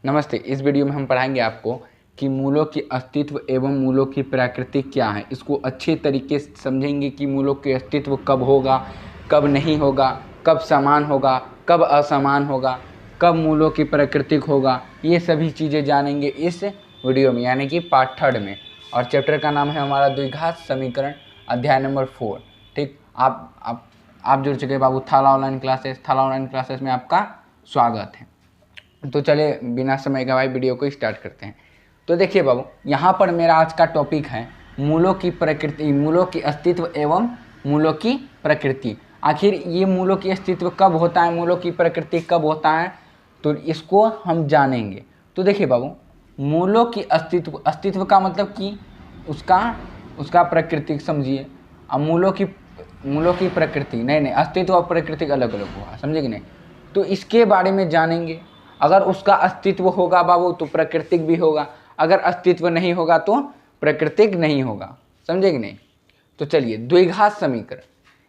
नमस्ते। इस वीडियो में हम पढ़ाएंगे आपको कि मूलों की अस्तित्व एवं मूलों की प्रकृति क्या है। इसको अच्छे तरीके से समझेंगे कि मूलों के अस्तित्व कब होगा, कब नहीं होगा, कब समान होगा, कब असमान होगा, कब मूलों की प्राकृतिक होगा। ये सभी चीज़ें जानेंगे इस वीडियो में, यानी कि पार्ट 3 में। और चैप्टर का नाम है हमारा द्विघात समीकरण, अध्याय नंबर 4। ठीक, आप जुड़ चुके बाबू थाला ऑनलाइन क्लासेस में आपका स्वागत है। तो चलिए बिना समय गवाए वीडियो को स्टार्ट करते हैं। तो देखिए बाबू, यहाँ पर मेरा आज का टॉपिक है मूलों की प्रकृति, मूलों की अस्तित्व एवं मूलों की प्रकृति। आखिर ये मूलों की अस्तित्व कब होता है, मूलों की प्रकृति कब होता है, तो इसको हम जानेंगे। तो देखिए बाबू, मूलों की अस्तित्व का मतलब कि उसका प्रकृति समझिए। अब मूलों की प्रकृति नहीं, अस्तित्व और प्रकृति अलग अलग हुआ, समझे कि नहीं। तो इसके बारे में जानेंगे। अगर उसका अस्तित्व होगा बाबू तो प्राकृतिक भी होगा, अगर अस्तित्व नहीं होगा तो प्राकृतिक नहीं होगा, समझे कि नहीं। तो चलिए द्विघात समीकरण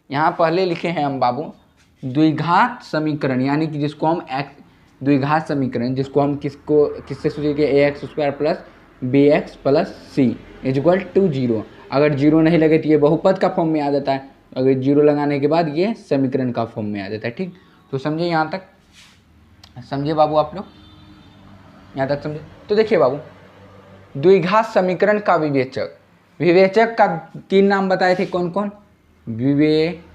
यहाँ पहले लिखे हैं हम बाबू। द्विघात समीकरण यानी कि जिसको हम द्विघात समीकरण जिसको हम किससे सूचित ax² plus bx plus c equal to 0। अगर 0 नहीं लगे तो ये बहुपद का फॉर्म में आ जाता है, अगर 0 लगाने के बाद ये समीकरण का फॉर्म में आ जाता है। ठीक, तो समझे, यहाँ तक समझे बाबू, आप लोग यहाँ तक समझे। तो देखिए बाबू, द्विघात समीकरण का विवेचक का 3 नाम बताए थे, कौन कौन। विवेचक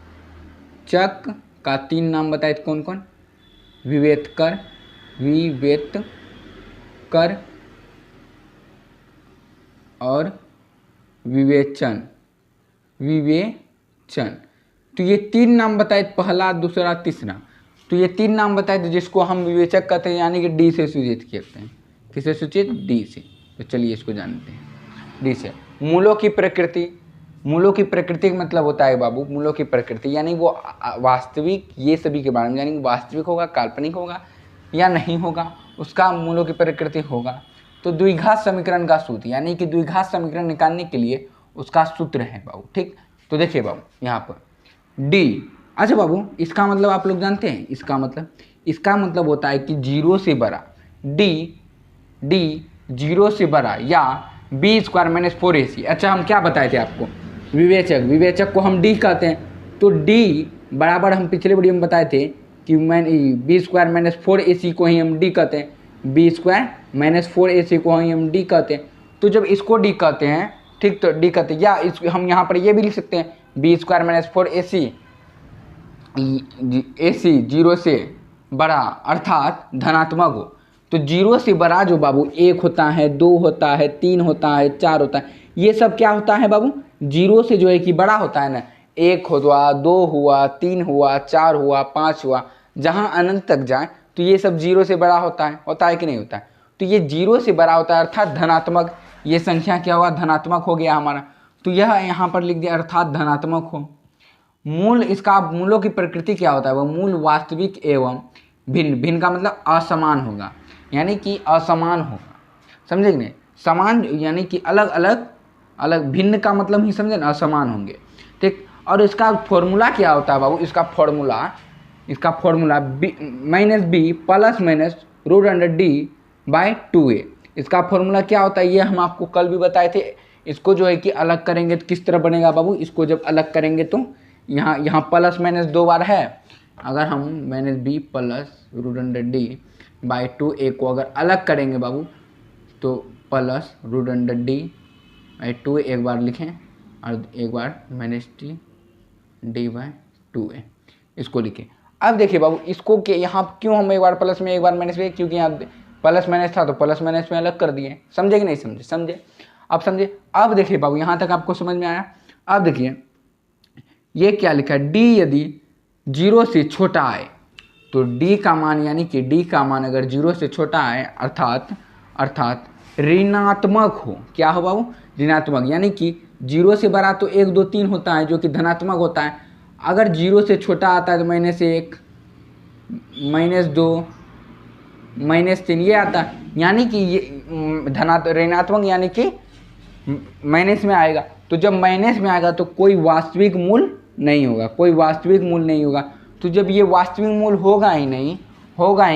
का 3 नाम बताए थे, कौन कौन। विवेतकर और विवेचन। तो ये 3 नाम बताए, पहला, दूसरा, तीसरा। तो ये 3 नाम बताए थे जिसको हम विवेचक कहते हैं, यानी कि डी से सूचित करते हैं। किससे सूचित? डी से। तो चलिए इसको जानते हैं डी से। मूलों की प्रकृति का मतलब होता है बाबू, मूलों की प्रकृति यानी वो वास्तविक, ये सभी के बारे में, यानी वास्तविक होगा, काल्पनिक होगा या नहीं होगा, उसका मूलों की प्रकृति होगा। तो द्विघात समीकरण का सूत्र, यानी कि द्विघात समीकरण निकालने के लिए उसका सूत्र है बाबू। ठीक, तो देखिए बाबू यहाँ पर डी। अच्छा बाबू, इसका मतलब आप लोग जानते हैं, इसका मतलब होता है कि 0 से बड़ा, डी 0 से बड़ा या b² - 4ac। अच्छा, हम क्या बताए थे आपको, विवेचक को हम डी कहते हैं। तो डी बराबर हम पिछले वीडियो में बताए थे कि b² - 4ac को ही हम डी कहते हैं, b² - 4ac को ही हम डी कहते हैं। तो जब इसको डी कहते हैं, ठीक, तो डी कहते हैं, या हम यहाँ पर ये भी लिख सकते हैं b² - 4ac AC 0 से बड़ा अर्थात धनात्मक हो। तो 0 से बड़ा जो बाबू 1 होता है, 2 होता है, 3 होता है, 4 होता है, ये सब क्या होता है बाबू, 0 से जो है कि बड़ा होता है ना। 1 हुआ, 2 हुआ, 3 हुआ, 4 हुआ, 5 हुआ, जहाँ अनंत तक जाए तो ये सब 0 से बड़ा होता है कि नहीं होता है। तो ये 0 से बड़ा होता है अर्थात धनात्मक। ये संख्या क्या हुआ, धनात्मक हो गया हमारा। तो यह यहाँ पर लिख दिया अर्थात धनात्मक हो। मूलों की प्रकृति क्या होता है, वह मूल वास्तविक एवं भिन्न का मतलब असमान होगा, यानी कि असमान होगा, समझे कि नहीं। समान यानी कि अलग, भिन्न का मतलब ही समझे ना, असमान होंगे। ठीक, और इसका फॉर्मूला क्या होता है बाबू, इसका फॉर्मूला -b ± √d/2a। इसका फॉर्मूला क्या होता है, ये हम आपको कल भी बताए थे। इसको जो है कि अलग करेंगे तो किस तरह बनेगा बाबू, इसको जब अलग करेंगे तो यहाँ प्लस माइनस 2 बार है। अगर हम -b ± √d/2a को अगर अलग करेंगे बाबू तो प्लस √d/2 एक बार लिखें और एक बार -d/2a इसको लिखें। अब देखिए बाबू, इसको के यहाँ क्यों हम एक बार प्लस में एक बार माइनस में, क्योंकि यहाँ प्लस माइनस था तो प्लस माइनस में अलग कर दिए। समझे कि नहीं समझे। अब समझे। अब देखिए बाबू, यहाँ तक आपको समझ में आया। अब देखिए ये क्या लिखा है, डी यदि 0 से छोटा आए तो डी का मान, यानी कि डी का मान अगर 0 से छोटा आए अर्थात ऋणात्मक हो। क्या हो बाबू, ऋणात्मक, यानी कि 0 से बड़ा तो 1 2 3 होता है जो कि धनात्मक होता है। अगर 0 से छोटा आता है तो -1 -2 -3 ये आता है, यानी कि ये ऋणात्मक यानी कि माइनस में आएगा। तो जब माइनस में आएगा तो कोई वास्तविक मूल नहीं होगा, तो जब ये वास्तविक मूल होगा ही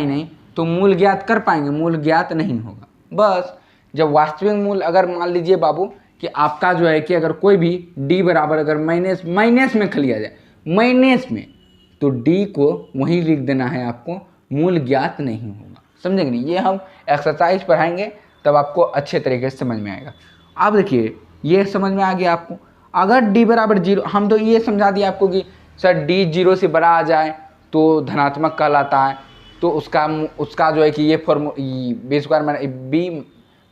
नहीं तो मूल ज्ञात कर पाएंगे, मूल ज्ञात नहीं होगा। बस जब वास्तविक मूल, अगर मान लीजिए बाबू कि आपका जो है कि अगर कोई भी d बराबर अगर माइनस में खा लिया जाए, माइनस में, तो d को वहीं लिख देना है आपको, मूल ज्ञात नहीं होगा। समझेंगे नहीं, ये हम एक्सरसाइज पढ़ाएंगे तब आपको अच्छे तरीके से समझ में आएगा। अब देखिए ये समझ में आ गया आपको। अगर d बराबर 0, हम तो ये समझा दिया आपको कि सर d 0 से बड़ा आ जाए तो धनात्मक कहलाता है, तो उसका जो है कि ये B square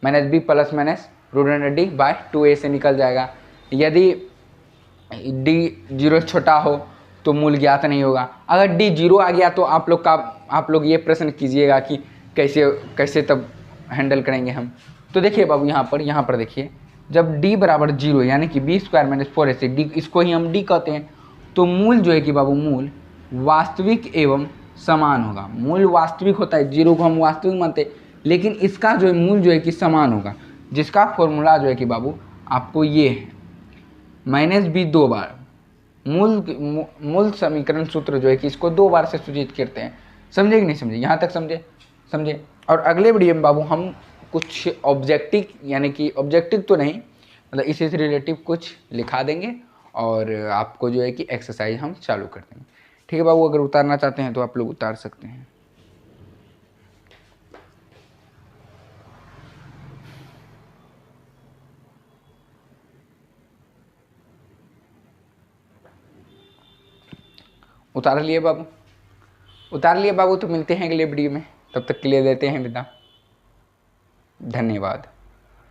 minus B plus minus root under D by 2a से निकल जाएगा। यदि d 0 छोटा हो तो मूल ज्ञात नहीं होगा। अगर d 0 आ गया तो आप लोग ये प्रश्न कीजिएगा कि कैसे तब हैंडल करेंगे हम। तो देखिए बाबू यहाँ पर देखिए, जब d बराबर 0 यानी कि B square minus 4ac, D इसको ही हम d कहते हैं, तो मूल जो है कि बाबू मूल वास्तविक एवं समान होगा। मूल वास्तविक होता है, 0 को हम वास्तविक मानते हैं, लेकिन इसका जो है मूल जो है कि समान होगा, जिसका फॉर्मूला जो है कि बाबू आपको ये है माइनस बी 2 बार। मूल समीकरण सूत्र जो है कि इसको 2 बार से सूचित करते हैं। समझे कि नहीं समझे? यहाँ तक समझे। और अगले वीडियो में बाबू हम कुछ ऑब्जेक्टिव, यानी कि ऑब्जेक्टिव तो नहीं, मतलब इसी से रिलेटिव कुछ लिखा देंगे और आपको जो है कि एक्सरसाइज हम चालू कर देंगे। ठीक है बाबू, अगर उतारना चाहते हैं तो आप लोग उतार सकते हैं। उतार लिए बाबू, तो मिलते हैं अगले वीडियो में, तब तक के लिए देते हैं विदा। धन्यवाद।